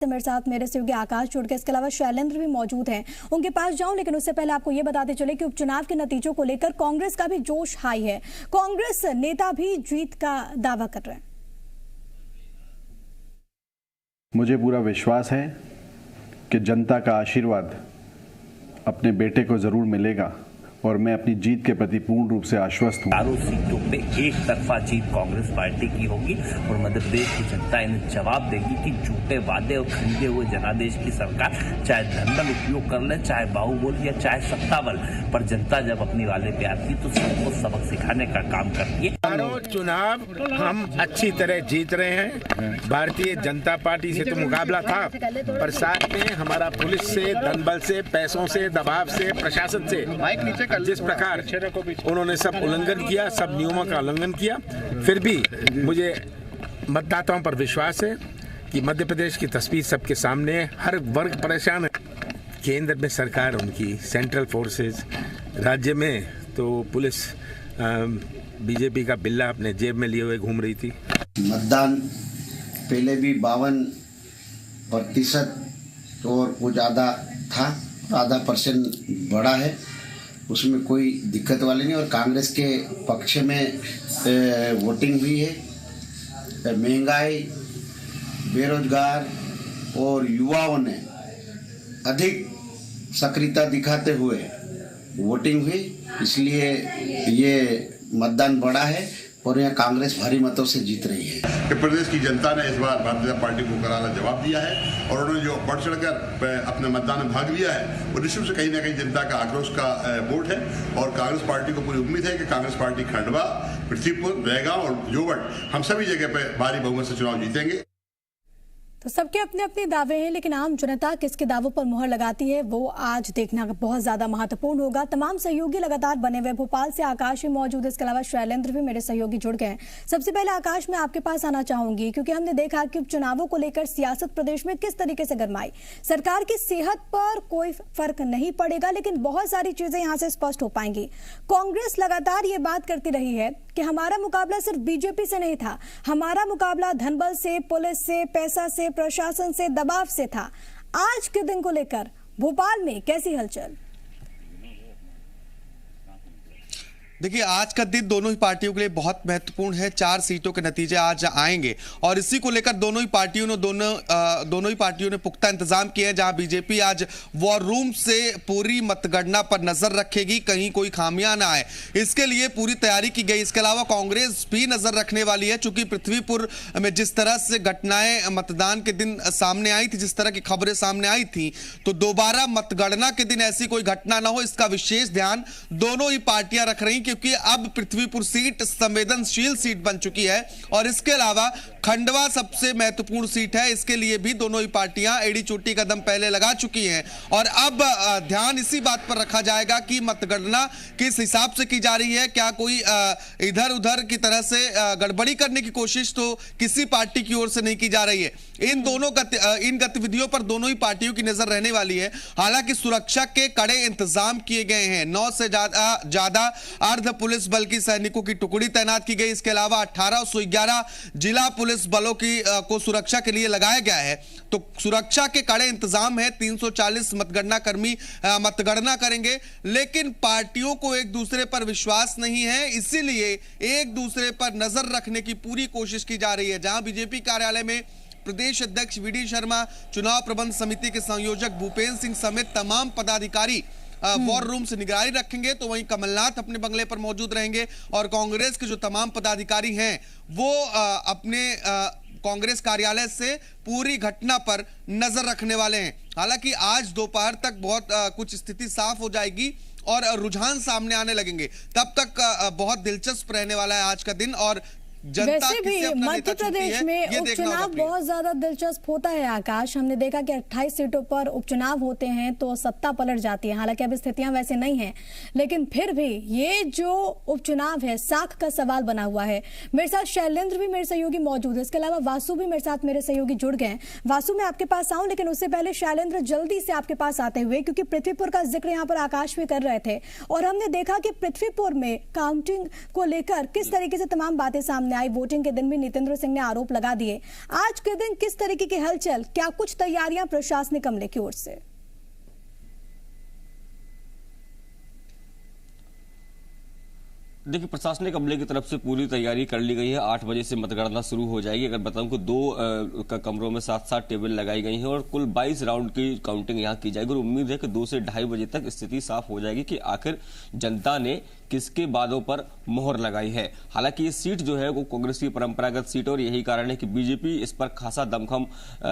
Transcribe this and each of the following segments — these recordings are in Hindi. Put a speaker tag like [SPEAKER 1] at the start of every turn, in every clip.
[SPEAKER 1] मेरे साथ मेरे सहयोगी आकाश जुड़ के, इसके अलावा शैलेंद्र भी मौजूद हैं। उनके पास जाऊं, लेकिन उससे पहले आपको ये बताते चले कि उपचुनाव के नतीजों को लेकर कांग्रेस का भी जोश हाई है। कांग्रेस नेता भी जीत का दावा कर रहे हैं।
[SPEAKER 2] मुझे पूरा विश्वास है कि जनता का आशीर्वाद अपने बेटे को जरूर मिलेगा और मैं अपनी जीत के प्रति पूर्ण रूप से आश्वस्त हूँ।
[SPEAKER 3] चारों सीटों पे एक तरफा जीत कांग्रेस पार्टी की होगी और मध्य प्रदेश की जनता इन्हें जवाब देगी कि झूठे वादे और खरीदे हुए जनादेश की सरकार चाहे धनबल उपयोग कर ले, चाहे बाहुबल या चाहे सत्ता बल, पर जनता जब अपनी वाले पे आती है तो सबको सबक सिखाने का काम करती है।
[SPEAKER 4] चारों चुनाव हम अच्छी तरह जीत रहे हैं। भारतीय जनता पार्टी से तो मुकाबला था, पर साथ में हमारा पुलिस से, धनबल से, पैसों से, दबाव से, प्रशासन से जिस प्रकार उन्होंने सब उल्लंघन किया, सब नियमों का उल्लंघन किया, फिर भी मुझे मतदाताओं पर विश्वास है कि मध्य प्रदेश की तस्वीर सबके सामने है। हर वर्ग परेशान है। केंद्र में सरकार उनकी, सेंट्रल फोर्सेस, राज्य में तो पुलिस बीजेपी का बिल्ला अपने जेब में लिए हुए घूम रही थी।
[SPEAKER 5] मतदान पहले भी 52% और वो ज़्यादा था, आधा % बढ़ा है, उसमें कोई दिक्कत वाली नहीं। और कांग्रेस के पक्ष में वोटिंग भी है। महंगाई, बेरोजगार और युवाओं ने अधिक सक्रियता दिखाते हुए वोटिंग हुई, इसलिए ये मतदान बढ़ा है और यहाँ कांग्रेस भारी मतों से जीत रही है।
[SPEAKER 6] कि प्रदेश की जनता ने इस बार भारतीय जनता पार्टी को करारा जवाब दिया है और उन्होंने जो बढ़ चढ़कर अपने मतदान में भाग लिया है वो निश्चित से कहीं ना कहीं जनता का आक्रोश का वोट है। और कांग्रेस पार्टी को पूरी उम्मीद है कि कांग्रेस पार्टी खंडवा, पृथ्वीपुर, जयगांव और जोवट हम सभी जगह पर भारी बहुमत से चुनाव जीतेंगे।
[SPEAKER 1] तो सबके अपने अपने दावे हैं, लेकिन आम जनता किसके दावों पर मुहर लगाती है वो आज देखना बहुत ज्यादा महत्वपूर्ण होगा। तमाम सहयोगी लगातार बने हुए। भोपाल से आकाश भी मौजूद है, इसके अलावा शैलेंद्र भी मेरे सहयोगी जुड़ गए हैं। सबसे पहले आकाश, मैं आपके पास आना चाहूंगी क्योंकि हमने देखा कि उपचुनावों को लेकर सियासत प्रदेश में किस तरीके से गरमाई। सरकार की सेहत पर कोई फर्क नहीं पड़ेगा, लेकिन बहुत सारी चीजें यहाँ से स्पष्ट हो पाएंगी। कांग्रेस लगातार ये बात करती रही है कि हमारा मुकाबला सिर्फ बीजेपी से नहीं था, हमारा मुकाबला धनबल से, पुलिस से, पैसा से, प्रशासन से, दबाव से था। आज के दिन को लेकर भोपाल में कैसी हलचल?
[SPEAKER 7] देखिए, आज का दिन दोनों ही पार्टियों के लिए बहुत महत्वपूर्ण है। 4 सीटों के नतीजे आज आएंगे और इसी को लेकर दोनों ही पार्टियों ने पुख्ता इंतजाम किए हैं। जहां बीजेपी आज वॉर रूम से पूरी मतगणना पर नजर रखेगी, कहीं कोई खामियां ना आए, इसके लिए पूरी तैयारी की गई। इसके अलावा कांग्रेस भी नजर रखने वाली है, चूंकि पृथ्वीपुर में जिस तरह से घटनाएं मतदान के दिन सामने आई थी, जिस तरह की खबरें सामने आई थी, तो दोबारा मतगणना के दिन ऐसी कोई घटना ना हो, इसका विशेष ध्यान दोनों ही पार्टियां रख रही, क्योंकि अब पृथ्वीपुर सीट संवेदनशील सीट बन चुकी है और इसके अलावा खंडवा सबसे महत्वपूर्ण सीट है। इसके लिए भी दोनों ही पार्टियां एड़ी चोटी कदम पहले लगा चुकी हैं और अब ध्यान इसी बात पर रखा जाएगा कि मतगणना किस हिसाब से की जा रही है। क्या कोई इधर उधर की तरह से गड़बड़ी करने की कोशिश तो किसी पार्टी की ओर से नहीं की जा रही है। इन गतिविधियों पर दोनों ही पार्टियों की नजर रहने वाली है। हालांकि सुरक्षा के कड़े इंतजाम किए गए हैं। 9 से ज्यादा अर्ध पुलिस बल की सैनिकों की टुकड़ी तैनात की गई। इसके अलावा 1811 जिला पुलिस बलों को सुरक्षा के लिए लगाया गया है। तो सुरक्षा के कड़े इंतजाम है। 340 मतगणना कर्मी मतगणना करेंगे, लेकिन पार्टियों को एक दूसरे पर विश्वास नहीं है, इसीलिए एक दूसरे पर नजर रखने की पूरी कोशिश की जा रही है। जहां बीजेपी कार्यालय में प्रदेश अध्यक्ष वी.डी. शर्मा, चुनाव प्रबंध समिति के संयोजक भूपेंद्र सिंह समेत तमाम पदाधिकारी वॉर रूम से निगरानी रखेंगे, तो वहीं कमलनाथ अपने बंगले पर मौजूद रहेंगे और कांग्रेस के जो तमाम पदाधिकारी हैं वो अपने कांग्रेस कार्यालय से पूरी घटना पर नजर रखने वाले हैं। हालांकि आज दोपहर तक बहुत कुछ स्थिति साफ हो जाएगी और रुझान सामने आने लगेंगे। तब तक बहुत दिलचस्प रहने वाला है आज का दिन। और
[SPEAKER 1] वैसे भी मध्य प्रदेश में उपचुनाव बहुत ज्यादा दिलचस्प होता है आकाश। हमने देखा कि 28 सीटों पर उपचुनाव होते हैं तो सत्ता पलट जाती है। हालांकि अब स्थितियां वैसे नहीं हैं, लेकिन फिर भी ये जो उपचुनाव है साख का सवाल बना हुआ है। मेरे साथ शैलेंद्र भी मेरे सहयोगी मौजूद है, इसके अलावा वासु भी मेरे साथ मेरे सहयोगी जुड़ गए हैं। वासु, मैं आपके पास आऊं, लेकिन उससे पहले शैलेंद्र जल्दी से आपके पास आते हुए, क्योंकि पृथ्वीपुर का जिक्र यहाँ पर आकाश भी कर रहे थे और हमने देखा कि पृथ्वीपुर में काउंटिंग को लेकर किस तरीके से तमाम बातें सामने सामने आई। वोटिंग के दिन भी नितेंद्र सिंह ने आरोप लगा दिए। आज के दिन किस तरीके की हलचल, क्या कुछ तैयारियां प्रशासनिक अमले की ओर से?
[SPEAKER 8] देखिए, प्रशासनिक अमले की तरफ से पूरी तैयारी कर ली गई है। 8 बजे से मतगणना शुरू हो जाएगी। अगर बताऊं कि 2 कमरों में 7-7 टेबल लगाई गई हैं और कुल 22 राउंड की काउंटिंग यहां की जाएगी और उम्मीद है कि 2 से 2:30 बजे तक स्थिति साफ हो जाएगी कि आखिर जनता ने किसके वादों पर मोहर लगाई है। हालांकि ये सीट जो है वो कांग्रेस की परंपरागत सीट है और यही कारण है कि बीजेपी इस पर खासा दमखम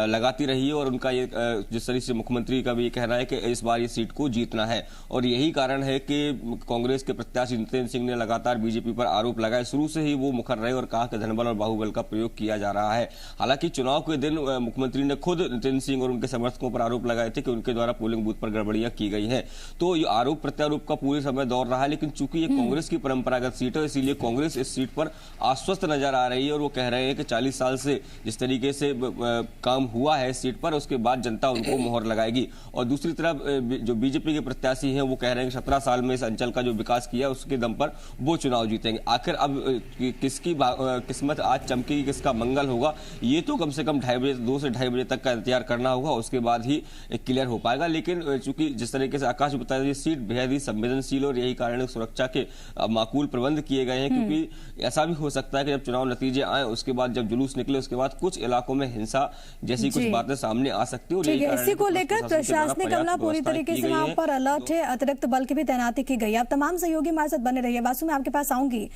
[SPEAKER 8] लगाती रही है और उनका ये जिस तरह से मुख्यमंत्री का भी ये कहना है कि इस बार ये सीट को जीतना है और यही कारण है कि कांग्रेस के प्रत्याशी नितिन सिंह ने लगातार बीजेपी पर आरोप लगाए। शुरू से ही वो मुखर रहे और कहा कि धनबल और बाहुबल का प्रयोग किया जा रहा है। हालांकि चुनाव के दिन मुख्यमंत्री ने खुद नितिन सिंह और उनके समर्थकों पर आरोप लगाए थे कि उनके द्वारा पोलिंग बूथ पर गड़बड़ियां की गई हैं। तो ये आरोप प्रत्यारोप का पूरे समय दौर रहा है, लेकिन चूंकि कांग्रेस की परंपरागत सीट है इसीलिए कांग्रेस इस सीट पर आश्वस्त नजर आ रही है और वो कह रहे हैं कि 40 साल से जिस तरीके से काम हुआ है इस सीट पर उसके बाद जनता उनको मोहर लगाएगी। और दूसरी तरफ जो बीजेपी के प्रत्याशी हैं वो कह रहे हैं कि 17 साल में इस अंचल का जो विकास किया उसके दम पर वो चुनाव जीतेंगे। आखिर अब किसकी किस्मत आज चमकेगी, किसका मंगल होगा, ये तो कम से कम 2 से 2:30 बजे तक का इंतजार करना होगा, उसके बाद ही क्लियर हो पाएगा। लेकिन चूंकि जिस तरीके से आकाश बताया ये सीट बेहद ही संवेदनशील और यही कारण सुरक्षा के माकूल प्रबंध किए गए हैं, क्योंकि ऐसा भी हो सकता है कि जब चुनाव नतीजे आए उसके बाद जब जुलूस निकले उसके बाद कुछ इलाकों में हिंसा जैसी कुछ बातें सामने आ सकती है।
[SPEAKER 1] ठीक है, इसी को लेकर प्रशासनिक अमला पूरी तरीके से वहां पर अलर्ट है, अतिरिक्त बल की भी तैनाती की गई है। अब तमाम सहयोगी हमारे साथ बने रहिए। वासु, मैं आपके पास आऊंगी।